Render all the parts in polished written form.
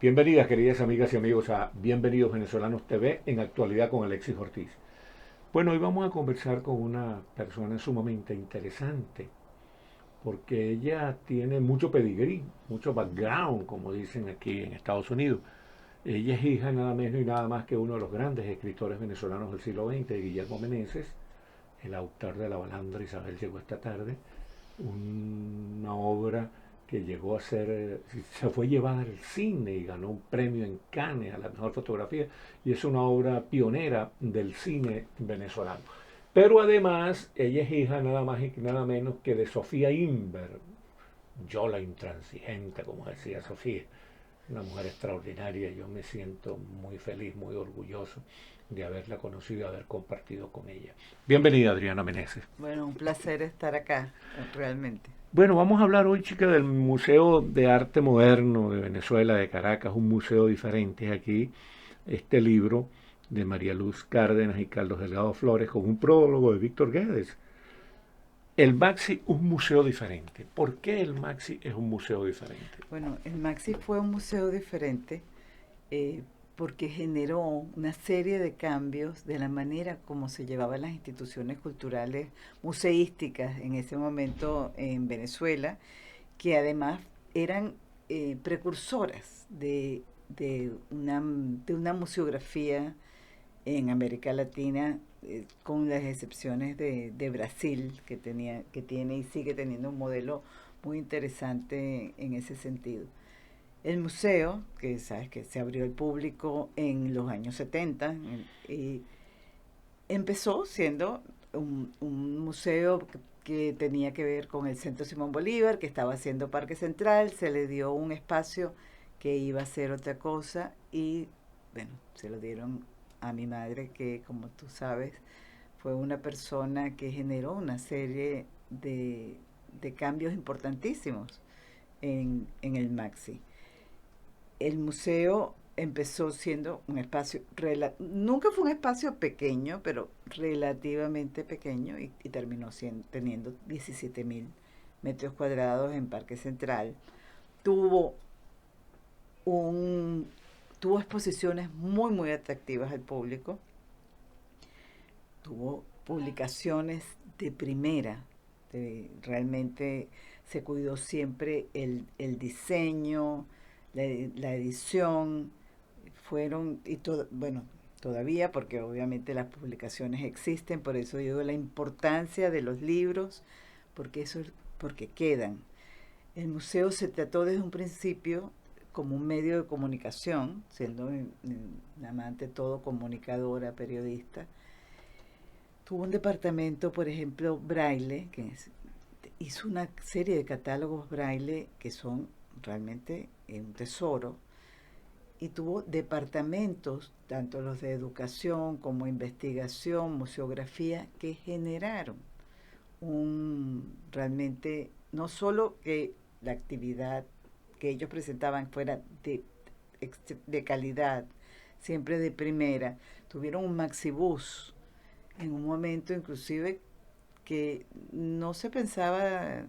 Bienvenidas, queridas amigas y amigos, a Bienvenidos Venezolanos TV en Actualidad con Alexis Ortiz. Bueno, hoy vamos a conversar con una persona sumamente interesante, porque ella tiene mucho pedigrí, mucho background, como dicen aquí en Estados Unidos. Ella es hija nada menos y nada más que uno de los grandes escritores venezolanos del siglo XX, Guillermo Meneses, el autor de La Balandra Isabel llegó esta tarde, una obra que llegó a ser, se fue llevada al cine y ganó un premio en Cannes a la mejor fotografía, y es una obra pionera del cine venezolano. Pero además, ella es hija nada más y nada menos que de Sofía Inver, yo la intransigente, como decía Sofía, una mujer extraordinaria. Yo me siento muy feliz, muy orgulloso de haberla conocido y haber compartido con ella. Bienvenida, Adriana Meneses. Bueno, un placer estar acá, realmente. Bueno, vamos a hablar hoy, chica, del Museo de Arte Moderno de Venezuela, de Caracas, un museo diferente. Aquí este libro de María Luz Cárdenas y Carlos Delgado Flores con un prólogo de Víctor Guedes. El Maxi, un museo diferente. ¿Por qué el Maxi es un museo diferente? Bueno, el Maxi fue un museo diferente eh, porque generó una serie de cambios de la manera como se llevaban las instituciones culturales museísticas en ese momento en Venezuela, que además eran precursoras de una museografía en América Latina, con las excepciones de Brasil, que tiene y sigue teniendo un modelo muy interesante en ese sentido. El museo, que sabes que se abrió al público en los años 70, empezó siendo un museo que tenía que ver con el Centro Simón Bolívar, que estaba haciendo Parque Central, se le dio un espacio que iba a ser otra cosa y bueno, se lo dieron a mi madre, que como tú sabes fue una persona que generó una serie de cambios importantísimos en el Maxi. El museo empezó siendo un espacio, nunca fue un espacio pequeño, pero relativamente pequeño y terminó teniendo 17.000 metros cuadrados en Parque Central. Tuvo un, tuvo exposiciones muy atractivas al público, tuvo publicaciones de primera, realmente se cuidó siempre el diseño, la edición, fueron, bueno, todavía, porque obviamente las publicaciones existen, por eso digo la importancia de los libros, porque quedan. El museo se trató desde un principio como un medio de comunicación, siendo ante todo comunicadora, periodista. Tuvo un departamento, por ejemplo, Braille, hizo una serie de catálogos Braille que son realmente un tesoro, y tuvo departamentos, tanto los de educación como investigación, museografía, que generaron realmente, no solo que la actividad que ellos presentaban fuera de calidad, siempre de primera, tuvieron un maxibus en un momento inclusive que no se pensaba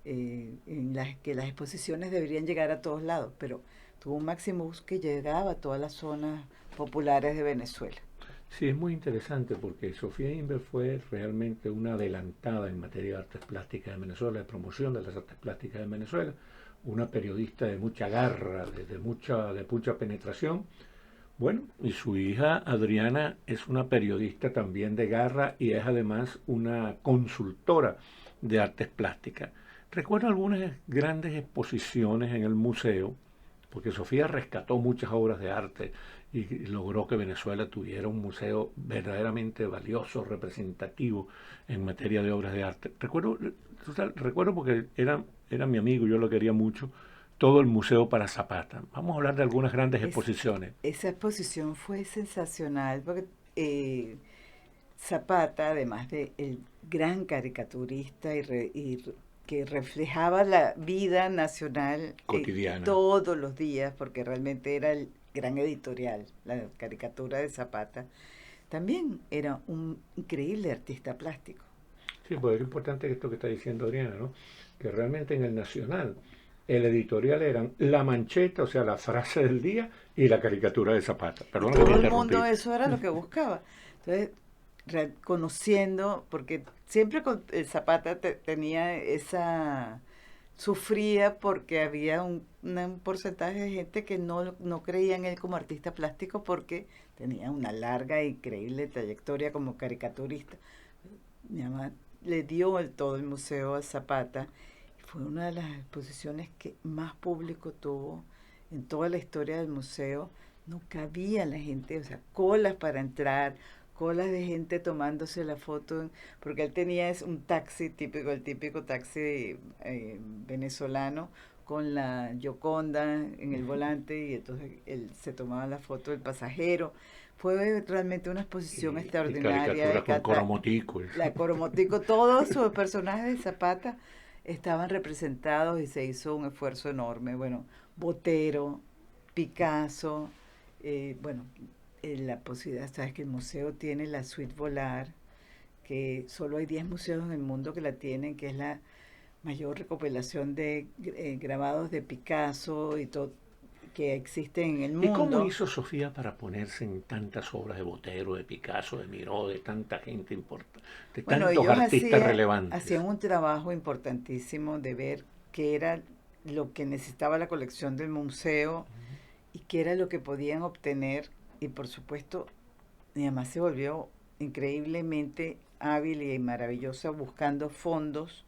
que las exposiciones deberían llegar a todos lados, pero tuvo un Maximus que llegaba a todas las zonas populares de Venezuela. Sí, es muy interesante porque Sofía Inver fue realmente una adelantada en materia de artes plásticas en Venezuela, de promoción de las artes plásticas en Venezuela, una periodista de mucha garra, de mucha penetración. Bueno, y su hija Adriana es una periodista también de garra y es además una consultora de artes plásticas. Recuerdo algunas grandes exposiciones en el museo, porque Sofía rescató muchas obras de arte y logró que Venezuela tuviera un museo verdaderamente valioso, representativo en materia de obras de arte. Recuerdo porque era mi amigo, yo lo quería mucho, todo el Museo para Zapata. Vamos a hablar de algunas grandes Es, exposiciones. esa exposición fue sensacional porque Zapata, además de el gran caricaturista que reflejaba la vida nacional Cotidiana. todos los días, porque realmente era el gran editorial, la caricatura de Zapata, también era un increíble artista plástico. Sí, pues es importante esto que está diciendo Adriana, ¿no? Que realmente en el Nacional el editorial eran la mancheta, o sea, la frase del día y la caricatura de Zapata. Y Perdón que te todo el interrumpí. mundo eso era lo que buscaba. Entonces, conociendo, porque siempre el Zapata tenía esa, sufría porque había un porcentaje de gente que no creía en él como artista plástico porque tenía una larga e increíble trayectoria como caricaturista. Mi mamá le dio todo el museo a Zapata. Fue una de las exposiciones que más público tuvo en toda la historia del museo. No cabía la gente, o sea, colas para entrar, colas de gente tomándose la foto, porque él tenía un taxi típico, el típico taxi venezolano, con la Gioconda en el volante, y entonces él se tomaba la foto del pasajero. Fue realmente una exposición Y extraordinaria caricaturas de con Coromotico. la Coromotico, todos sus personajes de Zapata estaban representados y se hizo un esfuerzo enorme. Bueno, Botero, Picasso, bueno, la posibilidad, sabes que el museo tiene la suite Volar, que solo hay 10 museos en el mundo que la tienen, que es la mayor recopilación de grabados de Picasso y todo que existen en el ¿Y cómo mundo. hizo Sofía para ponerse en tantas obras de Botero, de Picasso, de Miró, de tanta gente importante, de Bueno, tantos ellos artistas relevantes? hacían un trabajo importantísimo de ver qué era lo que necesitaba la colección del museo y qué era lo que podían obtener. Y por supuesto, mi mamá se volvió increíblemente hábil y maravillosa buscando fondos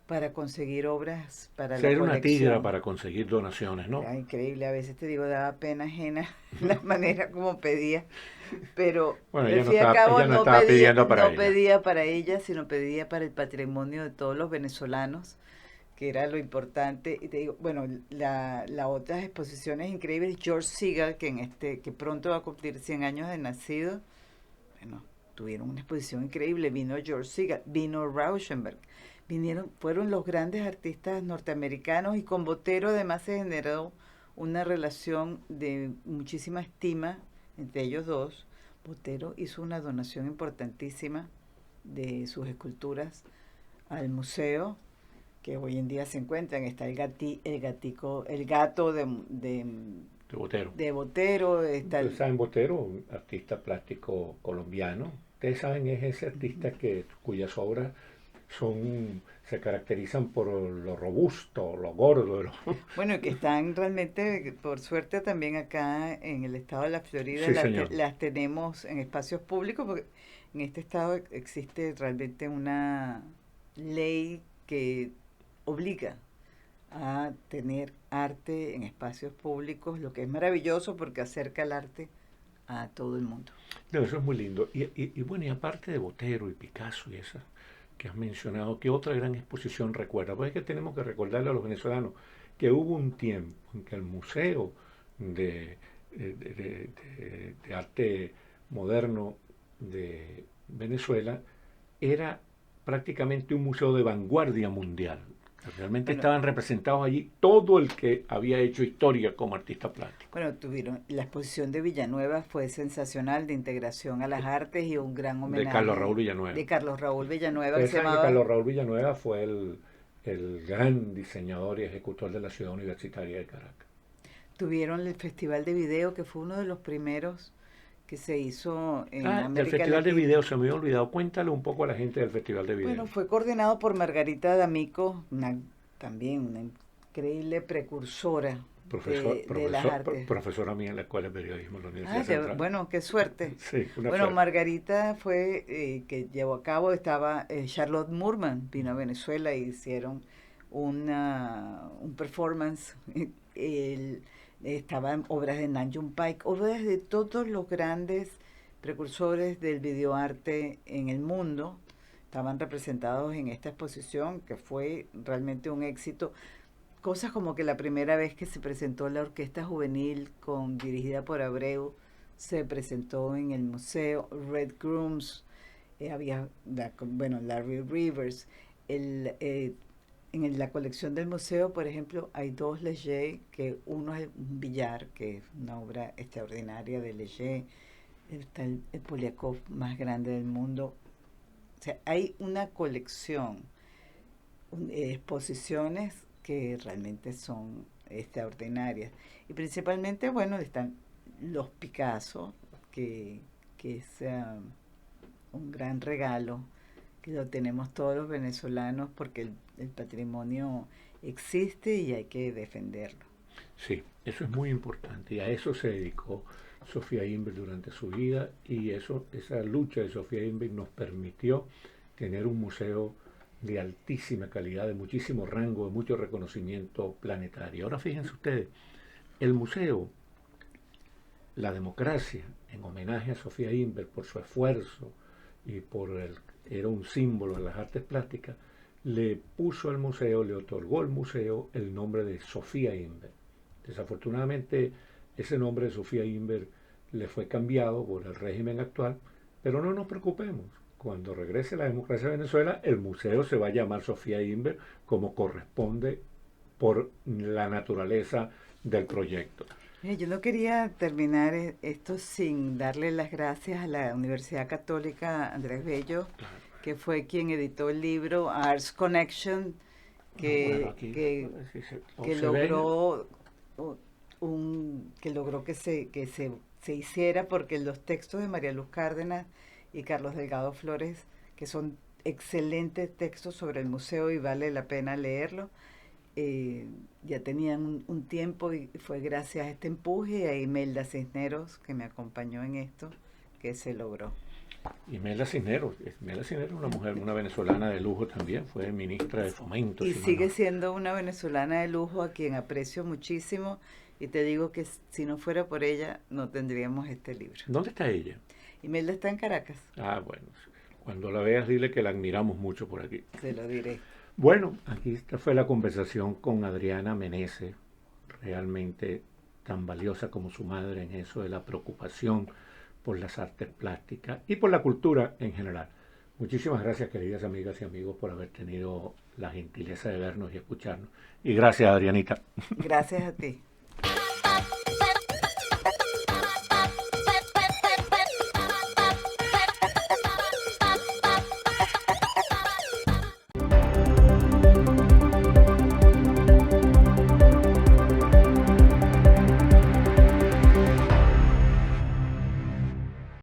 para conseguir obras para la Ser una tigra colección. para conseguir donaciones, ¿no? Era increíble, a veces te digo, daba pena ajena la manera como pedía, pero Bueno, al fin y al cabo ella no estaba pidiendo para no ella. pedía para ella, sino pedía para el patrimonio de todos los venezolanos, que era lo importante. Y te digo, bueno, la otras exposiciones increíbles, George Segal, que pronto va a cumplir 100 años de nacido, bueno, tuvieron una exposición increíble, vino George Segal, vino Rauschenberg, fueron los grandes artistas norteamericanos y con Botero además se generó una relación de muchísima estima entre ellos dos. Botero hizo una donación importantísima de sus esculturas al museo que hoy en día se encuentran. Está el gato De Botero. de Botero, está Ustedes saben, Botero, un artista plástico colombiano. Ustedes saben, es ese artista cuyas obras se caracterizan por lo robusto, lo gordo. bueno, que están realmente, por suerte también acá en el estado de la Florida Sí, señor. las tenemos en espacios públicos, porque en este estado existe realmente una ley que obliga a tener arte en espacios públicos, lo que es maravilloso porque acerca el arte a todo el mundo. No, eso es muy lindo. Y bueno, y aparte de Botero y Picasso y esas que has mencionado, ¿qué otra gran exposición recuerda? Pues es que tenemos que recordarle a los venezolanos que hubo un tiempo en que el Museo de Arte Moderno de Venezuela era prácticamente un museo de vanguardia mundial. Realmente Bueno, estaban representados allí todo el que había hecho historia como artista plástico. bueno, tuvieron, la exposición de Villanueva fue sensacional de integración a las artes y un gran De Carlos Raúl homenaje Villanueva. de Carlos Raúl Villanueva que Ustedes se saben que llamaba, Carlos Raúl Villanueva fue el gran diseñador y ejecutor de la ciudad universitaria de Caracas. tuvieron el Festival de Video que fue uno de los primeros que se hizo en Ah, del América Festival de Latina. Video se me había olvidado. Cuéntale un poco a la gente del Festival de Video. Bueno, fue coordinado por Margarita D'Amico, también una increíble precursora de las artes. Profesora mía en la Escuela de Periodismo de la Ah, Universidad Central. bueno, qué suerte. Sí, una Bueno, suerte. Margarita fue, que llevó a cabo, estaba Charlotte Moorman, vino a Venezuela y hicieron un performance. El- Estaban obras de Nanjum Pike, obras de todos los grandes precursores del videoarte en el mundo. Estaban representados en esta exposición que fue realmente un éxito. Cosas como que la primera vez que se presentó la orquesta juvenil dirigida por Abreu se presentó en el museo. Red Grooms, había, bueno, Larry Rivers. El, la colección del museo, por ejemplo, hay dos Leger, que uno es un billar, que es una obra extraordinaria de Leger. Está el Poliakov más grande del mundo. O sea, hay una colección, exposiciones que realmente son extraordinarias. Y principalmente, bueno, están los Picasso, que, que es un gran regalo, que lo tenemos todos los venezolanos porque el patrimonio existe y hay que defenderlo. Sí, eso es muy importante y a eso se dedicó Sofía Inver durante su vida y esa lucha de Sofía Inver nos permitió tener un museo de altísima calidad, de muchísimo rango, de mucho reconocimiento planetario. Ahora fíjense ustedes, el museo, la democracia, en homenaje a Sofía Inver por su esfuerzo y era un símbolo de las artes plásticas, le puso al museo, le otorgó al museo el nombre de Sofía Inver. Desafortunadamente, ese nombre de Sofía Inver le fue cambiado por el régimen actual, pero no nos preocupemos. Cuando regrese la democracia de Venezuela, el museo se va a llamar Sofía Inver como corresponde por la naturaleza del proyecto. Mira, yo no quería terminar esto sin darle las gracias a la Universidad Católica Andrés Bello, que fue quien editó el libro Arts Connection, Bueno, que, aquí que, que se ve. logró que logró se hiciera, porque los textos de María Luz Cárdenas y Carlos Delgado Flores, que son excelentes textos sobre el museo y vale la pena leerlo, ya tenían un tiempo y fue gracias a este empuje y a Imelda Cisneros, que me acompañó en esto, que se logró. Imelda Cisneros, Imelda Cisneros, una mujer, una venezolana de lujo también, fue ministra de Fomento, Y si mal sigue no. siendo una venezolana de lujo a quien aprecio muchísimo, y te digo que si no fuera por ella no tendríamos este libro. ¿Dónde está ella? Imelda está en Caracas, Ah, bueno, cuando la veas dile que la admiramos mucho por aquí. se lo diré. Bueno, aquí esta fue la conversación con Adriana Menezes, realmente tan valiosa como su madre en eso de la preocupación por las artes plásticas y por la cultura en general. Muchísimas gracias, queridas amigas y amigos, por haber tenido la gentileza de vernos y escucharnos. Y gracias, Adrianita. Gracias a ti.